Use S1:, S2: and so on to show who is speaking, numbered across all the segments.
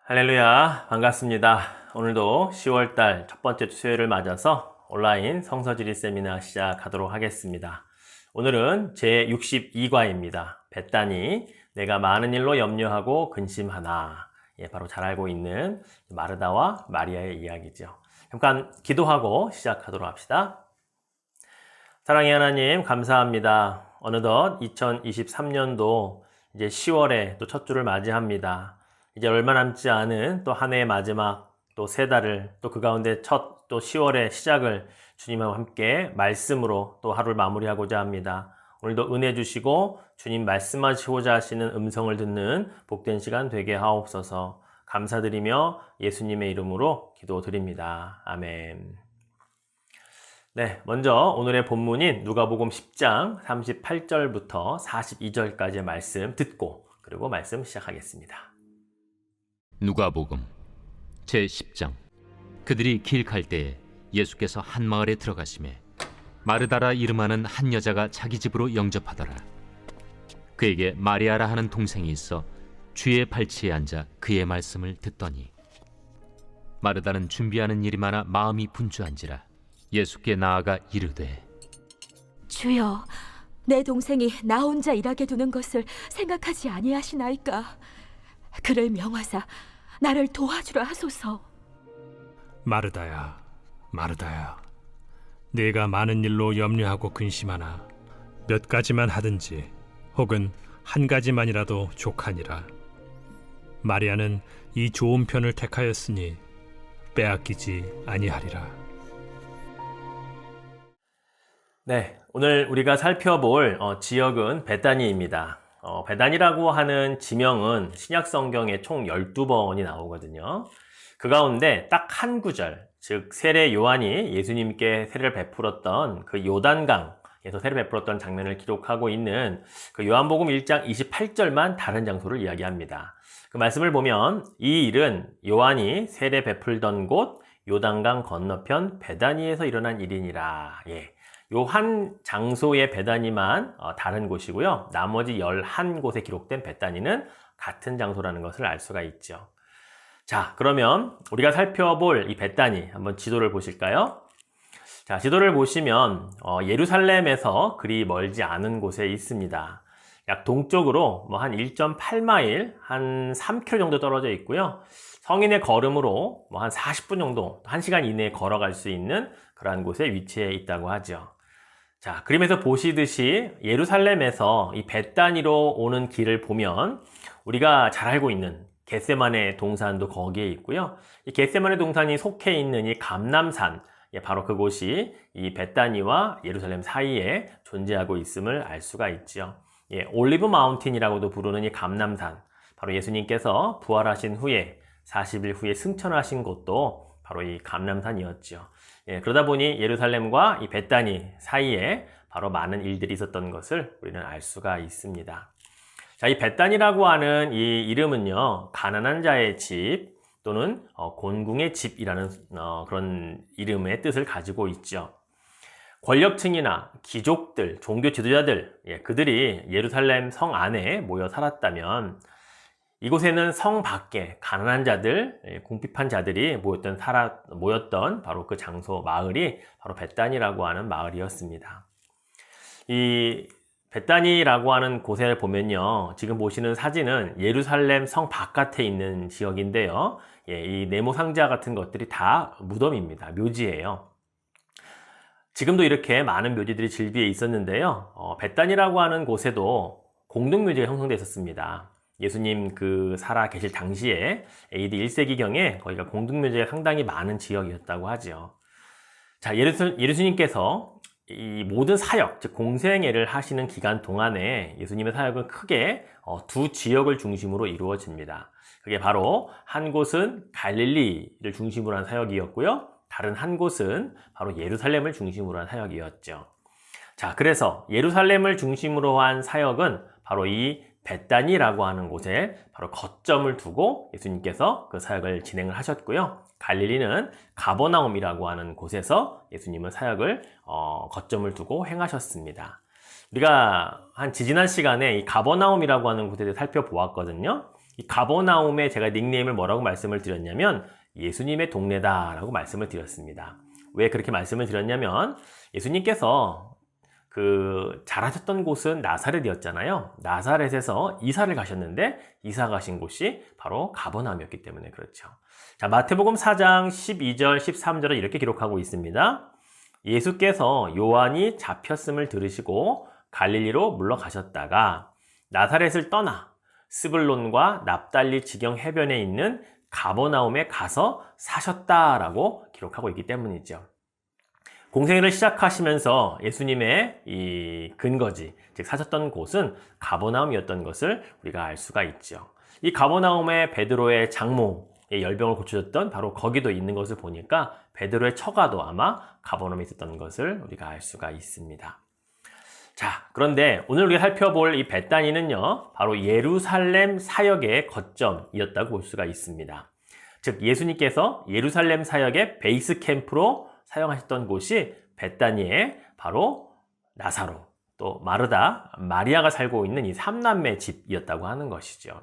S1: 할렐루야, 반갑습니다. 오늘도 10월달 첫 번째 수요일을 맞아서 온라인 성서지리 세미나 시작하도록 하겠습니다. 오늘은 제62과입니다. 벳다니, 내가 많은 일로 염려하고 근심하나. 바로 잘 알고 있는 마르다와 마리아의 이야기죠. 잠깐 기도하고 시작하도록 합시다. 사랑의 하나님, 감사합니다. 어느덧 2023년도 이제 10월에 또 첫 주를 맞이합니다. 이제 얼마 남지 않은 또 한 해의 마지막 또 세 달을 또 그 가운데 첫 또 10월의 시작을 주님과 함께 말씀으로 또 하루를 마무리하고자 합니다. 오늘도 은혜 주시고 주님 말씀하시고자 하시는 음성을 듣는 복된 시간 되게 하옵소서. 감사드리며 예수님의 이름으로 기도드립니다. 아멘. 네, 먼저 오늘의 본문인 누가복음 10장 38절부터 42절까지의 말씀 듣고 그리고 말씀 시작하겠습니다.
S2: 누가복음 제10장. 그들이 길 갈 때에 예수께서 한 마을에 들어가시매 마르다라 이름하는 한 여자가 자기 집으로 영접하더라. 그에게 마리아라 하는 동생이 있어 주의 발치에 앉아 그의 말씀을 듣더니 마르다는 준비하는 일이 많아 마음이 분주한지라 예수께 나아가 이르되
S3: 주여, 내 동생이 나 혼자 일하게 두는 것을 생각하지 아니하시나이까? 그를 명하사 나를 도와주라 하소서.
S4: 마르다야, 마르다야, 네가 많은 일로 염려하고 근심하나 몇 가지만 하든지 혹은 한 가지만이라도 족하니라. 마리아는 이 좋은 편을 택하였으니 빼앗기지 아니하리라.
S1: 네, 오늘 우리가 살펴볼 지역은 벳다니입니다. 벳다니라고 하는 지명은 신약 성경에 총 12번이 나오거든요. 그 가운데 딱 한 구절, 즉 세례 요한이 예수님께 세례를 베풀었던 그 요단강에서 세례를 베풀었던 장면을 기록하고 있는 그 요한복음 1장 28절만 다른 장소를 이야기합니다. 그 말씀을 보면 이 일은 요한이 세례 베풀던 곳 요단강 건너편 벳다니에서 일어난 일이니라. 요 한 장소의 벳다니만 다른 곳이고요. 나머지 11곳에 기록된 벳다니는 같은 장소라는 것을 알 수가 있죠. 자, 그러면 우리가 살펴볼 이 벳다니 한번 지도를 보실까요? 자, 지도를 보시면 예루살렘에서 그리 멀지 않은 곳에 있습니다. 약 동쪽으로 한 1.8마일, 한 3km 정도 떨어져 있고요. 성인의 걸음으로 한 40분 정도, 1시간 이내에 걸어갈 수 있는 그러한 곳에 위치해 있다고 하죠. 자, 그림에서 보시듯이 예루살렘에서 이 벳다니로 오는 길을 보면 우리가 잘 알고 있는 겟세마네 동산도 거기에 있고요. 이 겟세마네 동산이 속해 있는 이 감람산, 바로 그곳이 이 벳다니와 예루살렘 사이에 존재하고 있음을 알 수가 있죠. 올리브 마운틴이라고도 부르는 이 감람산, 바로 예수님께서 부활하신 후에 40일 후에 승천하신 곳도 바로 이 감람산이었죠. 그러다 보니 예루살렘과 이 벳다니 사이에 바로 많은 일들이 있었던 것을 우리는 알 수가 있습니다. 자, 이 벳다니라고 하는 이 이름은요, 가난한 자의 집 또는 곤궁의 집이라는 그런 이름의 뜻을 가지고 있죠. 권력층이나 귀족들, 종교 지도자들, 그들이 예루살렘 성 안에 모여 살았다면 이곳에는 성 밖에 가난한 자들, 궁핍한 자들이 모였던 바로 그 장소, 마을이 바로 벳다니라고 하는 마을이었습니다. 이 벳다니라고 하는 곳에 보면요, 지금 보시는 사진은 예루살렘 성 바깥에 있는 지역인데요. 이 네모 상자 같은 것들이 다 무덤입니다. 묘지예요. 지금도 이렇게 많은 묘지들이 질비해 있었는데요. 벳다니라고 하는 곳에도 공동묘지가 형성되어 있었습니다. 예수님 살아 계실 당시에 AD 1세기경에 거기가 공동묘지가 상당히 많은 지역이었다고 하죠. 자, 예수님께서 이 모든 사역, 즉 공생애를 하시는 기간 동안에 예수님의 사역은 크게 두 지역을 중심으로 이루어집니다. 그게 바로 한 곳은 갈릴리를 중심으로 한 사역이었고요. 다른 한 곳은 바로 예루살렘을 중심으로 한 사역이었죠. 자, 그래서 예루살렘을 중심으로 한 사역은 바로 이 벳다니라고 하는 곳에 바로 거점을 두고 예수님께서 그 사역을 진행을 하셨고요. 갈릴리는 가버나움이라고 하는 곳에서 예수님은 사역을 거점을 두고 행하셨습니다. 우리가 한 지지난 시간에 이 가버나움이라고 하는 곳에 대해 살펴보았거든요. 이 가버나움에 제가 닉네임을 뭐라고 말씀을 드렸냐면 예수님의 동네다라고 말씀을 드렸습니다. 왜 그렇게 말씀을 드렸냐면 예수님께서 자라셨던 곳은 나사렛이었잖아요. 나사렛에서 이사를 가셨는데 이사 가신 곳이 바로 가버나움이었기 때문에 그렇죠. 자, 마태복음 4장 12절, 13절을 이렇게 기록하고 있습니다. 예수께서 요한이 잡혔음을 들으시고 갈릴리로 물러가셨다가 나사렛을 떠나 스불론과 납달리 지경 해변에 있는 가버나움에 가서 사셨다라고 기록하고 있기 때문이죠. 공생애를 시작하시면서 예수님의 이 근거지, 즉 사셨던 곳은 가버나움이었던 것을 우리가 알 수가 있죠. 이 가버나움에 베드로의 장모의 열병을 고쳐줬던 바로 거기도 있는 것을 보니까 베드로의 처가도 아마 가버나움에 있었던 것을 우리가 알 수가 있습니다. 자, 그런데 오늘 우리가 살펴볼 이 벳다니는요, 바로 예루살렘 사역의 거점이었다고 볼 수가 있습니다. 즉 예수님께서 예루살렘 사역의 베이스 캠프로 사용하셨던 곳이 벳다니에 바로 나사로, 또 마르다, 마리아가 살고 있는 이 삼남매 집이었다고 하는 것이죠.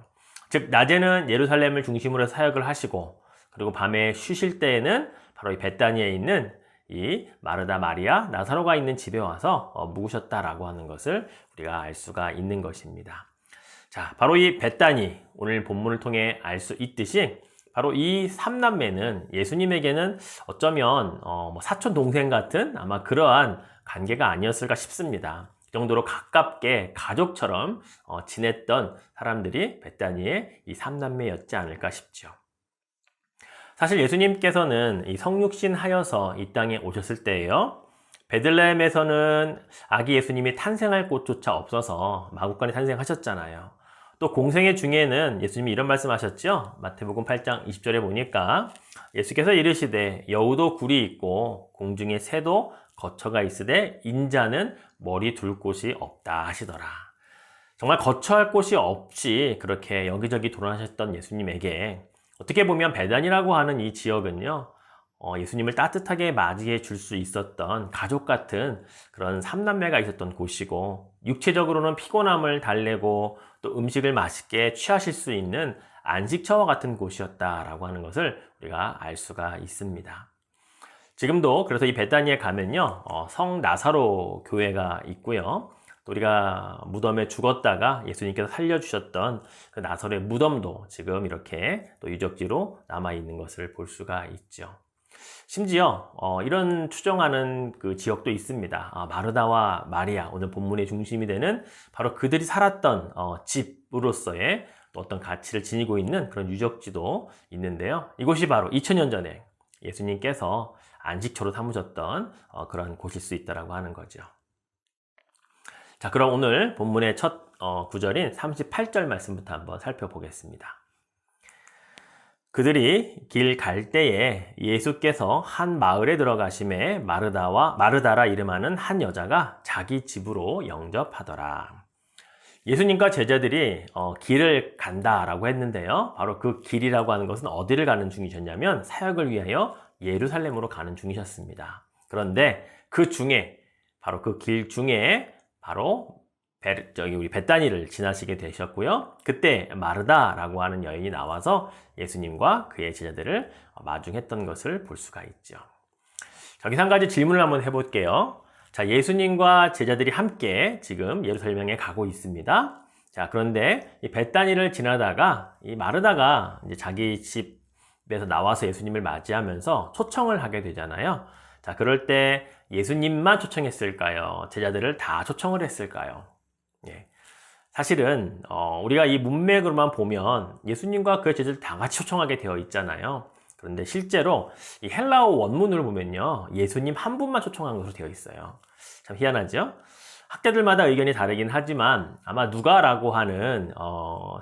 S1: 즉 낮에는 예루살렘을 중심으로 사역을 하시고 그리고 밤에 쉬실 때에는 바로 이 벳다니에 있는 이 마르다, 마리아, 나사로가 있는 집에 와서 묵으셨다라고 하는 것을 우리가 알 수가 있는 것입니다. 자, 바로 이 벳다니, 오늘 본문을 통해 알 수 있듯이 바로 이 삼남매는 예수님에게는 어쩌면 사촌 동생 같은 아마 그러한 관계가 아니었을까 싶습니다. 그 정도로 가깝게 가족처럼 지냈던 사람들이 벳다니의 이 삼남매였지 않을까 싶죠. 사실 예수님께서는 이 성육신 하여서 이 땅에 오셨을 때예요. 베들레헴에서는 아기 예수님이 탄생할 곳조차 없어서 마구간에 탄생하셨잖아요. 또 공생애 중에는 예수님이 이런 말씀하셨죠. 마태복음 8장 20절에 보니까 예수께서 이르시되 여우도 굴이 있고 공중에 새도 거처가 있으되 인자는 머리 둘 곳이 없다 하시더라. 정말 거처할 곳이 없이 그렇게 여기저기 돌아다니셨던 예수님에게 어떻게 보면 베단이라고 하는 이 지역은요, 예수님을 따뜻하게 맞이해 줄 수 있었던 가족 같은 그런 삼남매가 있었던 곳이고, 육체적으로는 피곤함을 달래고 또 음식을 맛있게 취하실 수 있는 안식처와 같은 곳이었다라고 하는 것을 우리가 알 수가 있습니다. 지금도 그래서 이 베다니에 가면요, 성 나사로 교회가 있고요. 또 우리가 무덤에 죽었다가 예수님께서 살려주셨던 그 나사로의 무덤도 지금 이렇게 또 유적지로 남아있는 것을 볼 수가 있죠. 심지어 이런 추정하는 그 지역도 있습니다. 마르다와 마리아, 오늘 본문의 중심이 되는 바로 그들이 살았던 집으로서의 또 어떤 가치를 지니고 있는 그런 유적지도 있는데요. 이곳이 바로 2000년 전에 예수님께서 안식처로 삼으셨던 그런 곳일 수 있다고 하는 거죠. 자, 그럼 오늘 본문의 첫 구절인 38절 말씀부터 한번 살펴보겠습니다. 그들이 길 갈 때에 예수께서 한 마을에 들어가심에 마르다라 이름하는 한 여자가 자기 집으로 영접하더라. 예수님과 제자들이 길을 간다라고 했는데요. 바로 그 길이라고 하는 것은 어디를 가는 중이셨냐면 사역을 위하여 예루살렘으로 가는 중이셨습니다. 그런데 그 중에 바로 그 길 중에 바로 우리 벳다니를 지나시게 되셨고요. 그때 마르다라고 하는 여인이 나와서 예수님과 그의 제자들을 마중했던 것을 볼 수가 있죠. 여기서 한 가지 질문을 한번 해볼게요. 자, 예수님과 제자들이 함께 지금 예루살렘에 가고 있습니다. 자, 그런데 이 벳다니를 지나다가 이 마르다가 이제 자기 집에서 나와서 예수님을 맞이하면서 초청을 하게 되잖아요. 자, 그럴 때 예수님만 초청했을까요? 제자들을 다 초청을 했을까요? 예. 사실은 우리가 이 문맥으로만 보면 예수님과 그의 제자들 다 같이 초청하게 되어 있잖아요. 그런데 실제로 이 헬라어 원문을 보면요, 예수님 한 분만 초청한 것으로 되어 있어요. 참 희한하죠? 학자들마다 의견이 다르긴 하지만 아마 누가라고 하는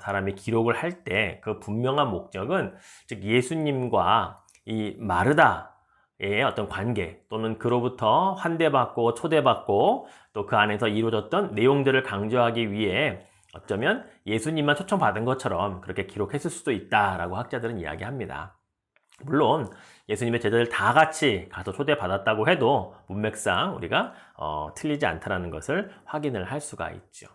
S1: 사람이 기록을 할 때 그 분명한 목적은 즉 예수님과 이 마르다의 어떤 관계 또는 그로부터 환대받고 초대받고 또 그 안에서 이루어졌던 내용들을 강조하기 위해 어쩌면 예수님만 초청받은 것처럼 그렇게 기록했을 수도 있다라고 학자들은 이야기합니다. 물론 예수님의 제자들 다 같이 가서 초대받았다고 해도 문맥상 우리가 틀리지 않다는 것을 확인을 할 수가 있죠.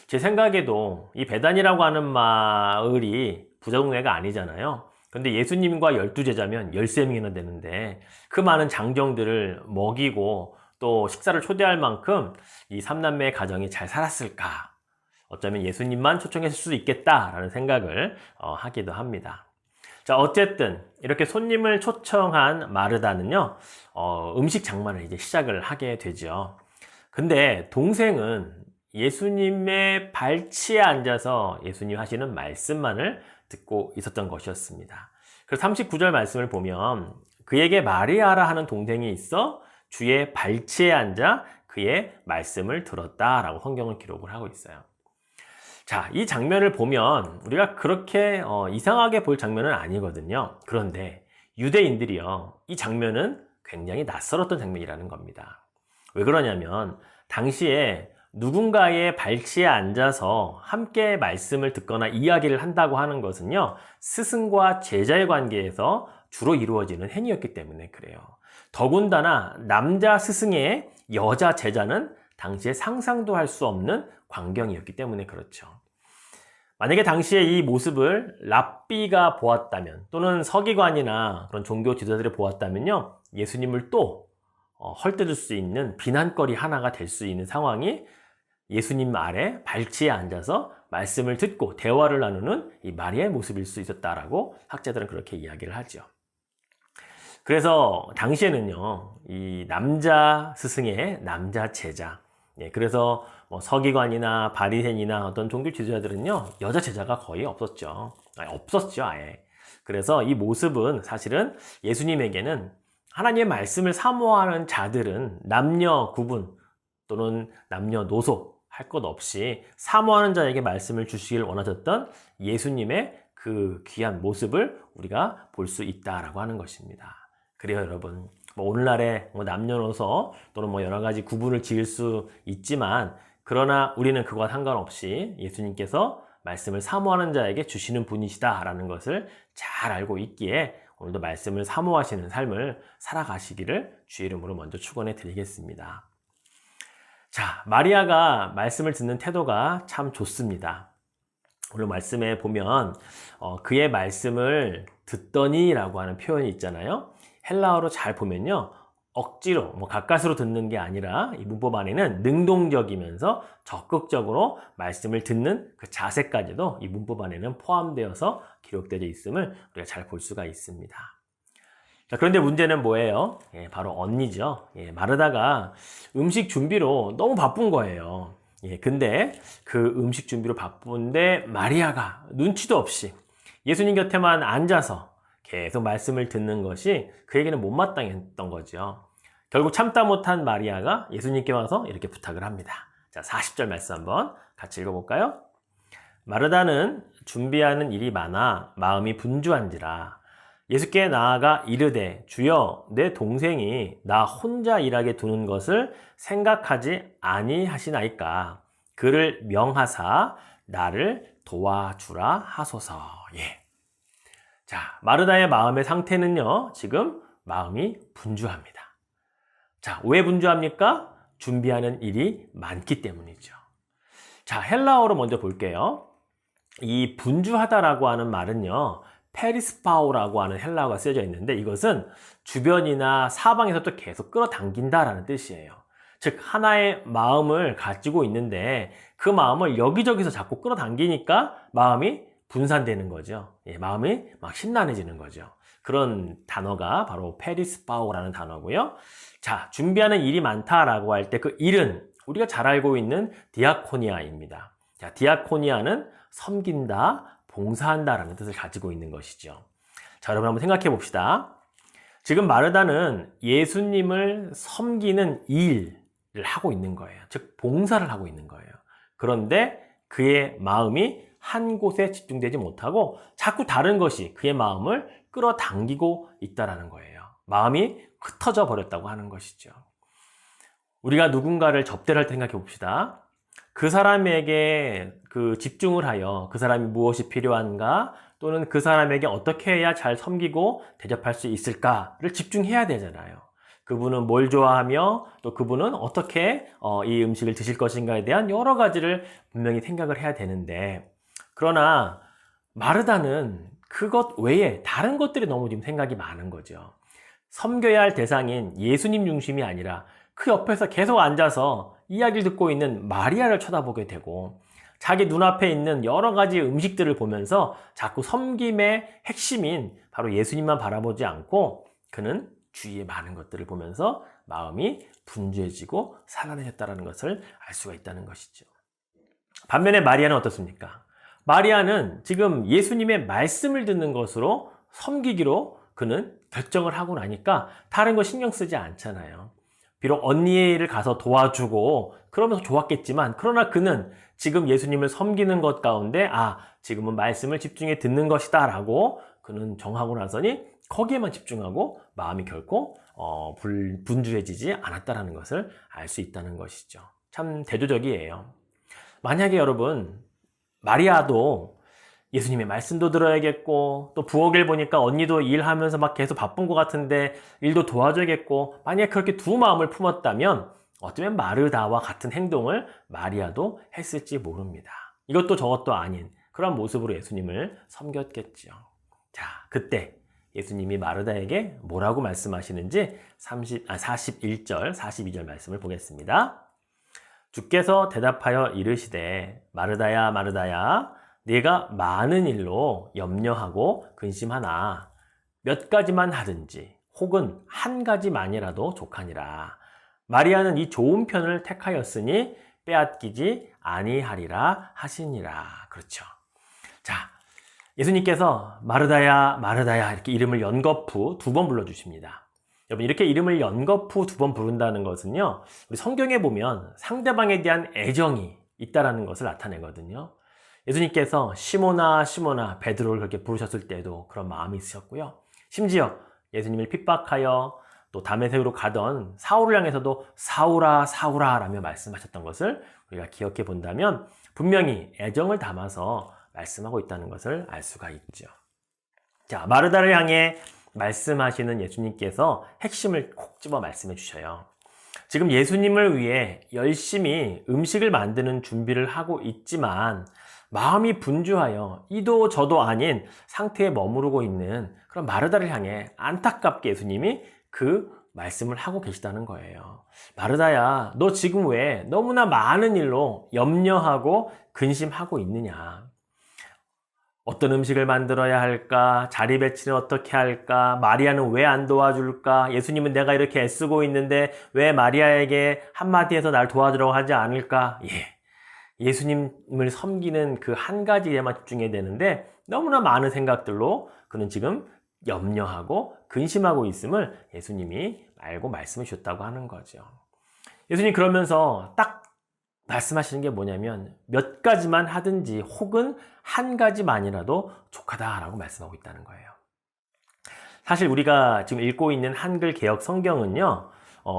S1: 제 생각에도 이 베단이라고 하는 마을이 부자 동네가 아니잖아요. 근데 예수님과 12제자면 13명이나 되는데 그 많은 장정들을 먹이고 또 식사를 초대할 만큼 이 삼남매의 가정이 잘 살았을까? 어쩌면 예수님만 초청했을 수도 있겠다라는 생각을 하기도 합니다. 자, 어쨌든 이렇게 손님을 초청한 마르다는요, 음식 장만을 이제 시작을 하게 되죠. 근데 동생은 예수님의 발치에 앉아서 예수님 하시는 말씀만을 듣고 있었던 것이었습니다. 그래서 39절 말씀을 보면 그에게 마리아라 하는 동생이 있어 주의 발치에 앉아 그의 말씀을 들었다라고 성경은 기록을 하고 있어요. 자, 이 장면을 보면 우리가 그렇게 이상하게 볼 장면은 아니거든요. 그런데 유대인들이요, 이 장면은 굉장히 낯설었던 장면이라는 겁니다. 왜 그러냐면 당시에 누군가의 발치에 앉아서 함께 말씀을 듣거나 이야기를 한다고 하는 것은요, 스승과 제자의 관계에서 주로 이루어지는 행위였기 때문에 그래요. 더군다나 남자 스승의 여자 제자는 당시에 상상도 할 수 없는 광경이었기 때문에 그렇죠. 만약에 당시에 이 모습을 랍비가 보았다면, 또는 서기관이나 그런 종교 지도자들이 보았다면요, 예수님을 또 헐뜯을 수 있는 비난거리 하나가 될 수 있는 상황이 예수님 아래 발치에 앉아서 말씀을 듣고 대화를 나누는 이 마리아의 모습일 수 있었다라고 학자들은 그렇게 이야기를 하죠. 그래서 당시에는요, 이 남자 스승의 남자 제자, 그래서 서기관이나 바리새인이나 어떤 종교 지도자들은요, 여자 제자가 거의 없었죠. 아예. 그래서 이 모습은 사실은 예수님에게는 하나님의 말씀을 사모하는 자들은 남녀 구분 또는 남녀노소 할 것 없이 사모하는 자에게 말씀을 주시길 원하셨던 예수님의 그 귀한 모습을 우리가 볼 수 있다라고 하는 것입니다. 그래요, 여러분. 오늘날에 남녀노소 또는 여러 가지 구분을 지을 수 있지만, 그러나 우리는 그와 상관없이 예수님께서 말씀을 사모하는 자에게 주시는 분이시다라는 것을 잘 알고 있기에 오늘도 말씀을 사모하시는 삶을 살아가시기를 주의 이름으로 먼저 축원해 드리겠습니다. 자, 마리아가 말씀을 듣는 태도가 참 좋습니다. 오늘 말씀에 보면 그의 말씀을 듣더니 라고 하는 표현이 있잖아요. 헬라어로 잘 보면요, 억지로 가까스로 듣는 게 아니라 이 문법 안에는 능동적이면서 적극적으로 말씀을 듣는 그 자세까지도 이 문법 안에는 포함되어서 기록되어 있음을 우리가 잘 볼 수가 있습니다. 자, 그런데 문제는 뭐예요? 바로 언니죠. 마르다가 음식 준비로 너무 바쁜 거예요. 근데 그 음식 준비로 바쁜데 마리아가 눈치도 없이 예수님 곁에만 앉아서 계속 말씀을 듣는 것이 그에게는 못마땅했던 거죠. 결국 참다 못한 마리아가 예수님께 와서 이렇게 부탁을 합니다. 자, 40절 말씀 한번 같이 읽어볼까요? 마르다는 준비하는 일이 많아 마음이 분주한지라 예수께 나아가 이르되 주여 내 동생이 나 혼자 일하게 두는 것을 생각하지 아니하시나이까 그를 명하사 나를 도와주라 하소서. 자, 마르다의 마음의 상태는요, 지금 마음이 분주합니다. 자, 왜 분주합니까? 준비하는 일이 많기 때문이죠. 자, 헬라어로 먼저 볼게요. 이 분주하다라고 하는 말은요, 페리스파오라고 하는 헬라어가 쓰여져 있는데 이것은 주변이나 사방에서부터 계속 끌어당긴다라는 뜻이에요. 즉, 하나의 마음을 가지고 있는데 그 마음을 여기저기서 자꾸 끌어당기니까 마음이 분산되는 거죠. 마음이 막 심란해지는 거죠. 그런 단어가 바로 페리스파오라는 단어고요. 자, 준비하는 일이 많다라고 할 때 그 일은 우리가 잘 알고 있는 디아코니아입니다. 자, 디아코니아는 섬긴다, 봉사한다라는 뜻을 가지고 있는 것이죠. 자, 여러분 한번 생각해 봅시다. 지금 마르다는 예수님을 섬기는 일을 하고 있는 거예요. 즉, 봉사를 하고 있는 거예요. 그런데 그의 마음이 한 곳에 집중되지 못하고 자꾸 다른 것이 그의 마음을 끌어당기고 있다라는 거예요. 마음이 흩어져 버렸다고 하는 것이죠. 우리가 누군가를 접대를 할 때 생각해 봅시다. 그 사람에게 그 집중을 하여 그 사람이 무엇이 필요한가 또는 그 사람에게 어떻게 해야 잘 섬기고 대접할 수 있을까를 집중해야 되잖아요. 그분은 뭘 좋아하며 또 그분은 어떻게 이 음식을 드실 것인가에 대한 여러 가지를 분명히 생각을 해야 되는데, 그러나 마르다는 그것 외에 다른 것들이 너무 지금 생각이 많은 거죠. 섬겨야 할 대상인 예수님 중심이 아니라 그 옆에서 계속 앉아서 이야기를 듣고 있는 마리아를 쳐다보게 되고, 자기 눈앞에 있는 여러 가지 음식들을 보면서 자꾸 섬김의 핵심인 바로 예수님만 바라보지 않고 그는 주위의 많은 것들을 보면서 마음이 분주해지고 살아내셨다는 것을 알 수가 있다는 것이죠. 반면에 마리아는 어떻습니까? 마리아는 지금 예수님의 말씀을 듣는 것으로 섬기기로 그는 결정을 하고 나니까 다른 거 신경 쓰지 않잖아요. 비록 언니를 가서 도와주고 그러면서 좋았겠지만, 그러나 그는 지금 예수님을 섬기는 것 가운데 지금은 말씀을 집중해 듣는 것이다 라고 그는 정하고 나서니 거기에만 집중하고 마음이 결코 분주해지지 않았다는 것을 알 수 있다는 것이죠. 참 대조적이에요. 만약에 여러분, 마리아도 예수님의 말씀도 들어야겠고 또 부엌을 보니까 언니도 일하면서 막 계속 바쁜 것 같은데 일도 도와줘야겠고, 만약에 그렇게 두 마음을 품었다면 어쩌면 마르다와 같은 행동을 마리아도 했을지 모릅니다. 이것도 저것도 아닌 그런 모습으로 예수님을 섬겼겠죠. 자, 그때 예수님이 마르다에게 뭐라고 말씀하시는지 41절, 42절 말씀을 보겠습니다. 주께서 대답하여 이르시되 마르다야 마르다야 네가 많은 일로 염려하고 근심하나 몇 가지만 하든지 혹은 한 가지만이라도 족하니라. 마리아는 이 좋은 편을 택하였으니 빼앗기지 아니하리라 하시니라. 그렇죠. 자, 예수님께서 마르다야 마르다야 이렇게 이름을 연거푸 2번 불러주십니다. 여러분, 이렇게 이름을 연거푸 2번 부른다는 것은요, 우리 성경에 보면 상대방에 대한 애정이 있다라는 것을 나타내거든요. 예수님께서 시모나 시모나 베드로를 그렇게 부르셨을 때도 그런 마음이 있으셨고요. 심지어 예수님을 핍박하여 또 다메섹으로 가던 사울을 향해서도 사울아 사울아 라며 말씀하셨던 것을 우리가 기억해 본다면 분명히 애정을 담아서 말씀하고 있다는 것을 알 수가 있죠. 자, 마르다를 향해 말씀하시는 예수님께서 핵심을 콕 집어 말씀해 주셔요. 지금 예수님을 위해 열심히 음식을 만드는 준비를 하고 있지만 마음이 분주하여 이도 저도 아닌 상태에 머무르고 있는 그런 마르다를 향해 안타깝게 예수님이 그 말씀을 하고 계시다는 거예요. 마르다야, 너 지금 왜 너무나 많은 일로 염려하고 근심하고 있느냐? 어떤 음식을 만들어야 할까? 자리 배치는 어떻게 할까? 마리아는 왜 안 도와줄까? 예수님은 내가 이렇게 애쓰고 있는데 왜 마리아에게 한마디 해서 날 도와주라고 하지 않을까? 예수님을 섬기는 그 한 가지에만 집중해야 되는데 너무나 많은 생각들로 그는 지금 염려하고 근심하고 있음을 예수님이 알고 말씀해 주셨다고 하는 거죠. 예수님 그러면서 딱 말씀하시는 게 뭐냐면 몇 가지만 하든지 혹은 한 가지만이라도 족하다라고 말씀하고 있다는 거예요. 사실 우리가 지금 읽고 있는 한글 개역 성경은요,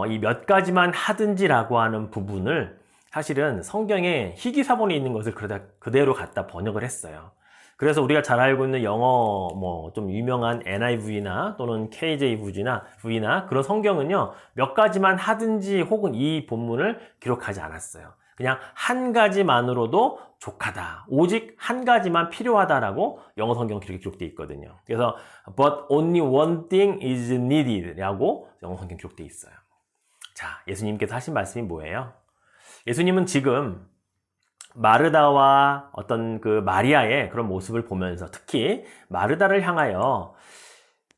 S1: 이 몇 가지만 하든지라고 하는 부분을 사실은 성경에 희귀사본에 있는 것을 그대로 갖다 번역을 했어요. 그래서 우리가 잘 알고 있는 영어 좀 유명한 NIV나 또는 KJV나 그런 성경은요, 몇 가지만 하든지 혹은 이 본문을 기록하지 않았어요. 그냥 한 가지만으로도 족하다, 오직 한 가지만 필요하다라고 영어 성경 기록되어 있거든요. 그래서 but only one thing is needed 라고 영어 성경 기록되어 있어요. 자, 예수님께서 하신 말씀이 뭐예요? 예수님은 지금 마르다와 어떤 그 마리아의 그런 모습을 보면서 특히 마르다를 향하여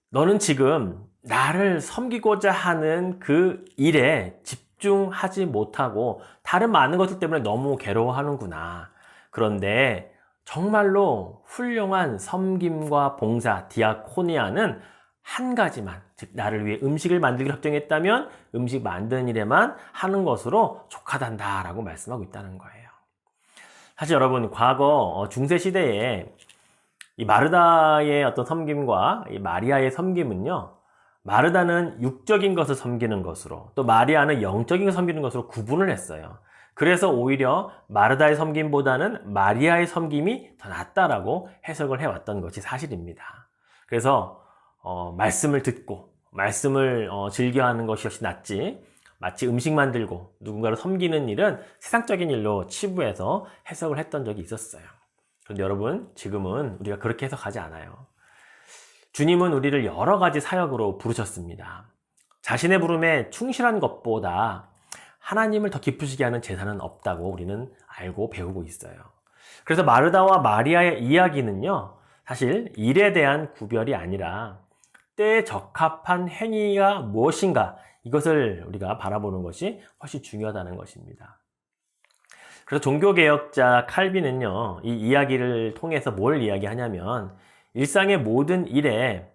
S1: 너는 지금 나를 섬기고자 하는 그 일에 집중하지 못하고 다른 많은 것들 때문에 너무 괴로워하는구나. 그런데 정말로 훌륭한 섬김과 봉사, 디아코니아는 한 가지만, 즉 나를 위해 음식을 만들기로 확정했다면 음식 만드는 일에만 하는 것으로 족하단다라고 말씀하고 있다는 거예요. 사실 여러분, 과거 중세시대에 이 마르다의 어떤 섬김과 이 마리아의 섬김은요, 마르다는 육적인 것을 섬기는 것으로 또 마리아는 영적인 것을 섬기는 것으로 구분을 했어요. 그래서 오히려 마르다의 섬김보다는 마리아의 섬김이 더 낫다라고 해석을 해왔던 것이 사실입니다. 그래서 말씀을 듣고 말씀을 즐겨하는 것이 역시 낫지, 마치 음식 만들고 누군가를 섬기는 일은 세상적인 일로 치부해서 해석을 했던 적이 있었어요. 그런데 여러분, 지금은 우리가 그렇게 해석하지 않아요. 주님은 우리를 여러 가지 사역으로 부르셨습니다. 자신의 부름에 충실한 것보다 하나님을 더 기쁘시게 하는 제사는 없다고 우리는 알고 배우고 있어요. 그래서 마르다와 마리아의 이야기는요, 사실 일에 대한 구별이 아니라 때에 적합한 행위가 무엇인가, 이것을 우리가 바라보는 것이 훨씬 중요하다는 것입니다. 그래서 종교개혁자 칼빈은요, 이 이야기를 통해서 뭘 이야기하냐면, 일상의 모든 일에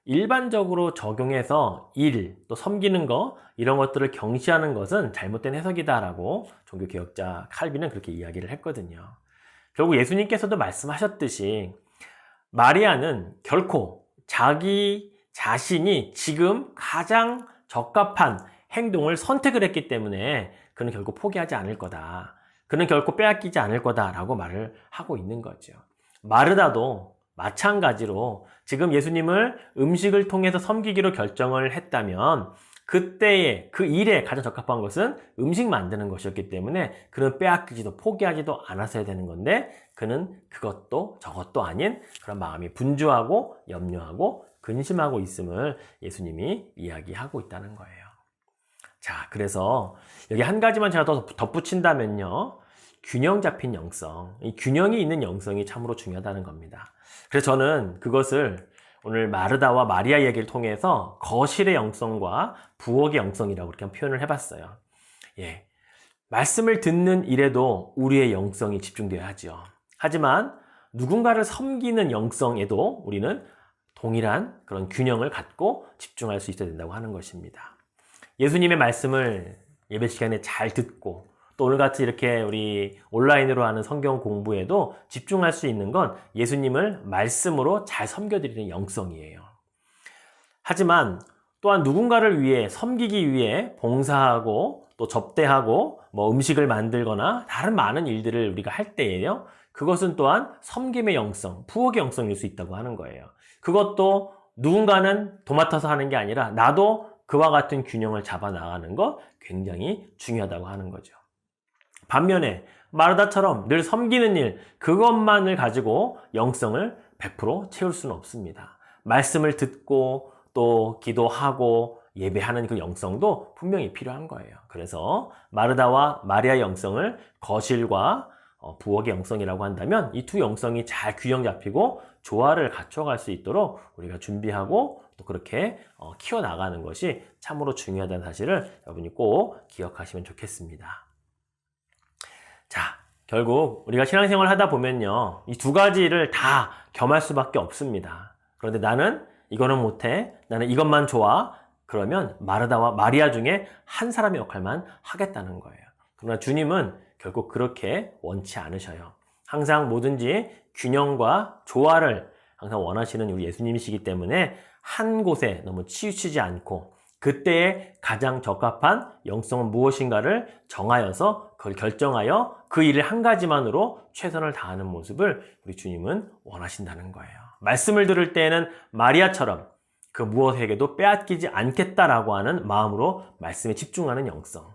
S1: 일반적으로 적용해서 일, 또 섬기는 거, 이런 것들을 경시하는 것은 잘못된 해석이다라고 종교개혁자 칼빈은 그렇게 이야기를 했거든요. 결국 예수님께서도 말씀하셨듯이 마리아는 결코 자기 자신이 지금 가장 적합한 행동을 선택을 했기 때문에 그는 결코 포기하지 않을 거다. 그는 결코 빼앗기지 않을 거다라고 말을 하고 있는 거죠. 마르다도 마찬가지로 지금 예수님을 음식을 통해서 섬기기로 결정을 했다면 그때의 그 일에 가장 적합한 것은 음식 만드는 것이었기 때문에 그는 빼앗기지도 포기하지도 않았어야 되는 건데, 그는 그것도 저것도 아닌 그런 마음이 분주하고 염려하고 근심하고 있음을 예수님이 이야기하고 있다는 거예요. 자, 그래서 여기 한 가지만 제가 더 덧붙인다면요, 균형 잡힌 영성, 이 균형이 있는 영성이 참으로 중요하다는 겁니다. 그래서 저는 그것을 오늘 마르다와 마리아 얘기를 통해서 거실의 영성과 부엌의 영성이라고 이렇게 표현을 해봤어요. 예, 말씀을 듣는 일에도 우리의 영성이 집중되어야 하죠. 하지만 누군가를 섬기는 영성에도 우리는 동일한 그런 균형을 갖고 집중할 수 있어야 된다고 하는 것입니다. 예수님의 말씀을 예배 시간에 잘 듣고, 또 오늘같이 이렇게 우리 온라인으로 하는 성경 공부에도 집중할 수 있는 건 예수님을 말씀으로 잘 섬겨드리는 영성이에요. 하지만 또한 누군가를 위해 섬기기 위해 봉사하고 또 접대하고 음식을 만들거나 다른 많은 일들을 우리가 할 때에요, 그것은 또한 섬김의 영성, 부엌의 영성일 수 있다고 하는 거예요. 그것도 누군가는 도맡아서 하는 게 아니라 나도 그와 같은 균형을 잡아 나가는 거 굉장히 중요하다고 하는 거죠. 반면에 마르다처럼 늘 섬기는 일, 그것만을 가지고 영성을 100% 채울 수는 없습니다. 말씀을 듣고 또 기도하고 예배하는 그 영성도 분명히 필요한 거예요. 그래서 마르다와 마리아의 영성을 거실과 부엌의 영성이라고 한다면 이 두 영성이 잘 균형 잡히고 조화를 갖춰갈 수 있도록 우리가 준비하고 또 그렇게 키워나가는 것이 참으로 중요하다는 사실을 여러분이 꼭 기억하시면 좋겠습니다. 자, 결국 우리가 신앙생활을 하다 보면요, 이 두 가지를 다 겸할 수밖에 없습니다. 그런데 나는 이거는 못해, 나는 이것만 좋아, 그러면 마르다와 마리아 중에 한 사람의 역할만 하겠다는 거예요. 그러나 주님은 결국 그렇게 원치 않으셔요. 항상 뭐든지 균형과 조화를 항상 원하시는 우리 예수님이시기 때문에 한 곳에 너무 치우치지 않고 그때에 가장 적합한 영성은 무엇인가를 정하여서 그걸 결정하여 그 일을 한 가지만으로 최선을 다하는 모습을 우리 주님은 원하신다는 거예요. 말씀을 들을 때에는 마리아처럼 그 무엇에게도 빼앗기지 않겠다라고 하는 마음으로 말씀에 집중하는 영성,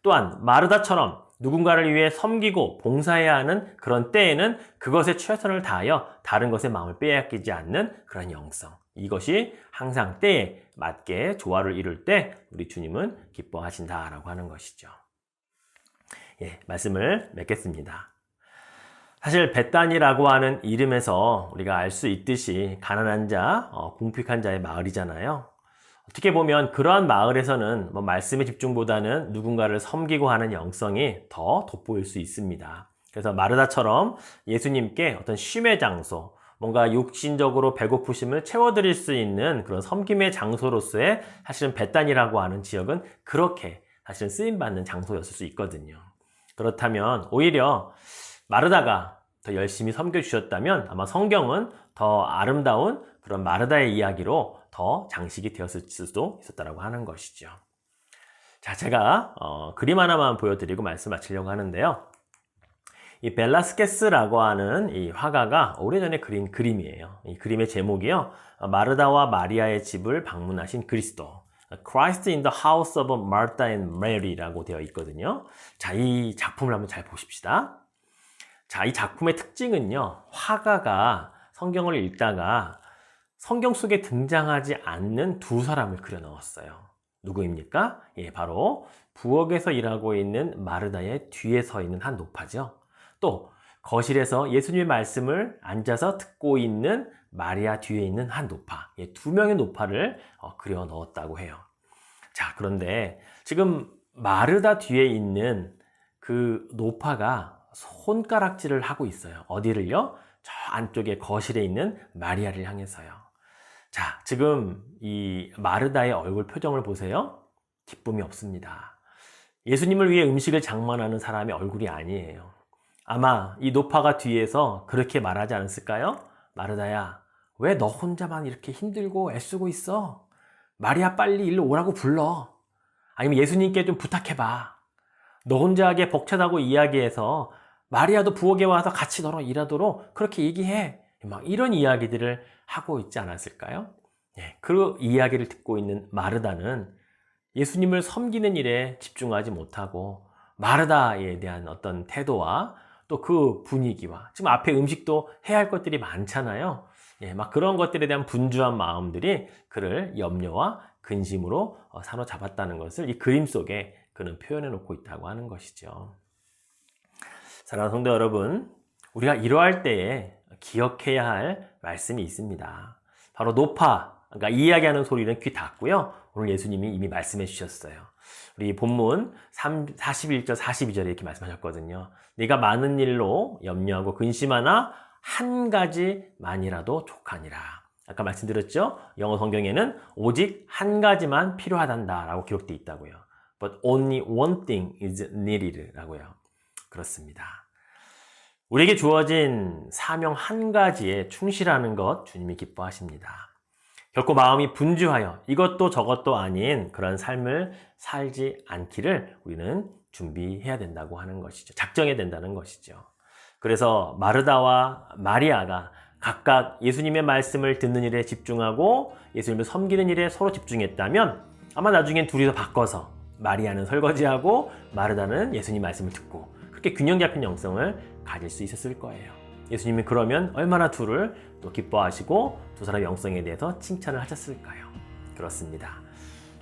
S1: 또한 마르다처럼 누군가를 위해 섬기고 봉사해야 하는 그런 때에는 그것에 최선을 다하여 다른 것에 마음을 빼앗기지 않는 그런 영성, 이것이 항상 때에 맞게 조화를 이룰 때 우리 주님은 기뻐하신다라고 하는 것이죠. 예, 말씀을 맺겠습니다. 사실 벳단이라고 하는 이름에서 우리가 알 수 있듯이 가난한 자, 궁핍한 자의 마을이잖아요. 어떻게 보면 그러한 마을에서는 말씀의 집중보다는 누군가를 섬기고 하는 영성이 더 돋보일 수 있습니다. 그래서 마르다처럼 예수님께 어떤 쉼의 장소, 뭔가 육신적으로 배고프심을 채워드릴 수 있는 그런 섬김의 장소로서의 사실은 벳단이라고 하는 지역은 그렇게 사실은 쓰임받는 장소였을 수 있거든요. 그렇다면 오히려 마르다가 더 열심히 섬겨주셨다면 아마 성경은 더 아름다운 그런 마르다의 이야기로 더 장식이 되었을 수도 있었다고 하는 것이죠. 자, 제가 그림 하나만 보여드리고 말씀 마치려고 하는데요. 이 벨라스케스라고 하는 이 화가가 오래전에 그린 그림이에요. 이 그림의 제목이요. 마르다와 마리아의 집을 방문하신 그리스도. Christ in the house of Martha and Mary라고 되어 있거든요. 자, 이 작품을 한번 잘 보십시다. 자, 이 작품의 특징은요. 화가가 성경을 읽다가 성경 속에 등장하지 않는 두 사람을 그려 넣었어요. 누구입니까? 예, 바로 부엌에서 일하고 있는 마르다의 뒤에 서 있는 한 노파죠. 또 거실에서 예수님의 말씀을 앉아서 듣고 있는 마리아 뒤에 있는 한 노파, 예, 두 명의 노파를 그려 넣었다고 해요. 자, 그런데 지금 마르다 뒤에 있는 그 노파가 손가락질을 하고 있어요. 어디를요? 저 안쪽에 거실에 있는 마리아를 향해서요. 자, 지금 이 마르다의 얼굴 표정을 보세요. 기쁨이 없습니다. 예수님을 위해 음식을 장만하는 사람의 얼굴이 아니에요. 아마 이 노파가 뒤에서 그렇게 말하지 않았을까요? 마르다야, 왜 너 혼자만 이렇게 힘들고 애쓰고 있어? 마리아 빨리 일로 오라고 불러. 아니면 예수님께 좀 부탁해봐. 너 혼자 하기에 벅차다고 이야기해서 마리아도 부엌에 와서 같이 너랑 일하도록 그렇게 얘기해. 막 이런 이야기들을 하고 있지 않았을까요? 예, 그 이야기를 듣고 있는 마르다는 예수님을 섬기는 일에 집중하지 못하고 마르다에 대한 어떤 태도와 또 그 분위기와 지금 앞에 음식도 해야 할 것들이 많잖아요. 예, 막 그런 것들에 대한 분주한 마음들이 그를 염려와 근심으로 사로잡았다는 것을 이 그림 속에 그는 표현해 놓고 있다고 하는 것이죠. 사랑하는 성도 여러분, 우리가 이러할 때에 기억해야 할 말씀이 있습니다. 바로 노파, 그러니까 이야기하는 소리는 귀 닫고요. 오늘 예수님이 이미 말씀해 주셨어요. 우리 본문 41절 42절에 이렇게 말씀하셨거든요. 네가 많은 일로 염려하고 근심하나 한 가지만이라도 족하니라. 아까 말씀드렸죠? 영어 성경에는 오직 한 가지만 필요하단다라고 기록되어 있다고요. But only one thing is needed 라고요. 그렇습니다. 우리에게 주어진 사명 한 가지에 충실하는 것 주님이 기뻐하십니다. 결코 마음이 분주하여 이것도 저것도 아닌 그런 삶을 살지 않기를 우리는 준비해야 된다고 하는 것이죠. 작정해야 된다는 것이죠. 그래서 마르다와 마리아가 각각 예수님의 말씀을 듣는 일에 집중하고 예수님을 섬기는 일에 서로 집중했다면 아마 나중엔 둘이서 바꿔서 마리아는 설거지하고 마르다는 예수님 말씀을 듣고 그렇게 균형 잡힌 영성을 가질 수 있었을 거예요. 예수님이 그러면 얼마나 둘을 또 기뻐하시고 두 사람의 영성에 대해서 칭찬을 하셨을까요? 그렇습니다.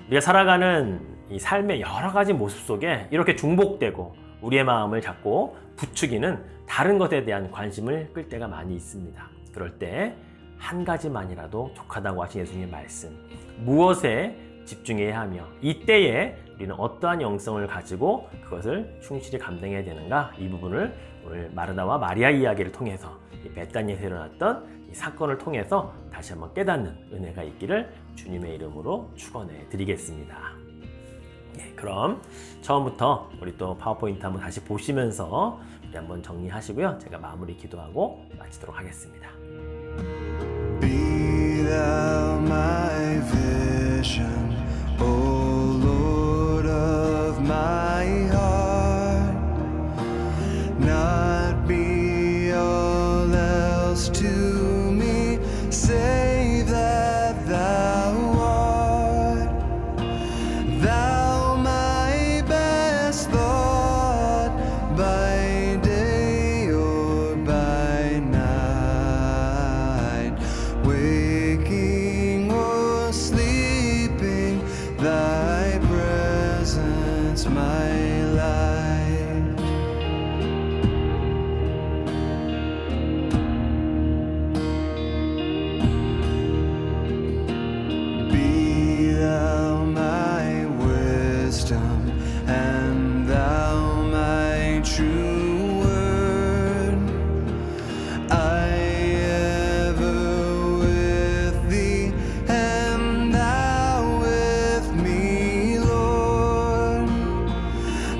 S1: 우리가 살아가는 이 삶의 여러 가지 모습 속에 이렇게 중복되고 우리의 마음을 자꾸 부추기는 다른 것에 대한 관심을 끌 때가 많이 있습니다. 그럴 때 한 가지만이라도 족하다고 하신 예수님의 말씀, 무엇에 집중해야 하며 이때에 우리는 어떠한 영성을 가지고 그것을 충실히 감당해야 되는가, 이 부분을 오늘 마르다와 마리아 이야기를 통해서 이 베다니에서 일어났던 이 사건을 통해서 다시 한번 깨닫는 은혜가 있기를 주님의 이름으로 축원해 드리겠습니다. 네, 그럼 처음부터 우리 또 파워포인트 한번 다시 보시면서 우리 한번 정리하시고요. 제가 마무리 기도하고 마치도록 하겠습니다.
S5: Be thou my vision, O Lord of my heart, not be all else to me, save that thou art, thou my best thought, by day or by night, waking or sleeping, thy presence my light. Be thou my wisdom, and thou my true word. I ever with thee, and thou with me, Lord.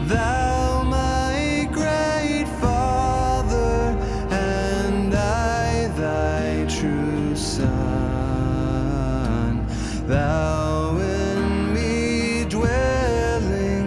S5: Thou my great Father, and I thy true Son. Thou in me dwelling,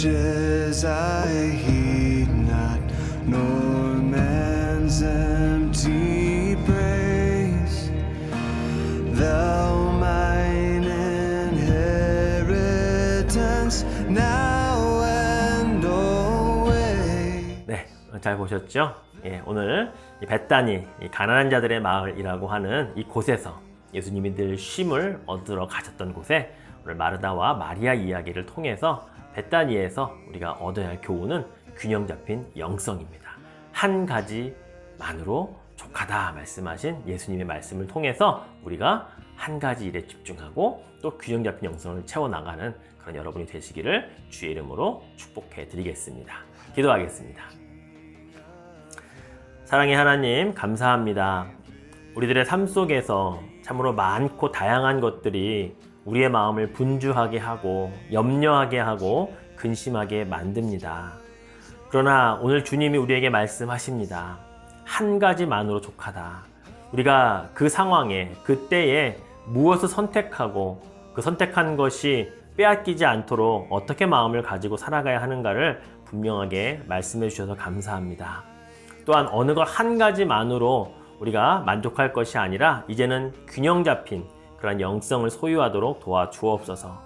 S5: riches I heed not, nor man's empty praise. Thou mine inheritance now and always.
S1: 네, 잘 보셨죠? 예, 오늘 이 벳다니, 이 가난한 자들의 마을이라고 하는 이 곳에서 예수님이 늘 쉼을 얻으러 가셨던 곳에 오늘 마르다와 마리아 이야기를 통해서 벳다니에서 우리가 얻어야 할 교훈은 균형 잡힌 영성입니다. 한 가지만으로 족하다 말씀하신 예수님의 말씀을 통해서 우리가 한 가지 일에 집중하고 또 균형 잡힌 영성을 채워나가는 그런 여러분이 되시기를 주의 이름으로 축복해 드리겠습니다. 기도하겠습니다. 사랑의 하나님, 감사합니다. 우리들의 삶 속에서 참으로 많고 다양한 것들이 우리의 마음을 분주하게 하고 염려하게 하고 근심하게 만듭니다. 그러나 오늘 주님이 우리에게 말씀하십니다. 한 가지만으로 족하다. 우리가 그 상황에, 그때에 무엇을 선택하고 그 선택한 것이 빼앗기지 않도록 어떻게 마음을 가지고 살아가야 하는가를 분명하게 말씀해 주셔서 감사합니다. 또한 어느 것 한 가지만으로 우리가 만족할 것이 아니라 이제는 균형 잡힌 그런 영성을 소유하도록 도와주옵소서.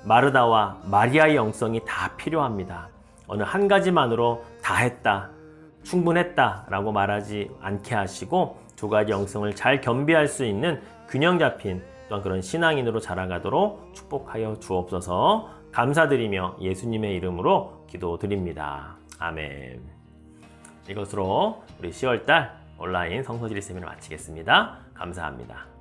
S1: 마르다와 마리아의 영성이 다 필요합니다. 어느 한 가지만으로 다 했다, 충분했다 라고 말하지 않게 하시고 두 가지 영성을 잘 겸비할 수 있는 균형 잡힌 또한 그런 신앙인으로 자라가도록 축복하여 주옵소서. 감사드리며 예수님의 이름으로 기도드립니다. 아멘. 이것으로 우리 10월달 온라인 성서지리 세미나 마치겠습니다. 감사합니다.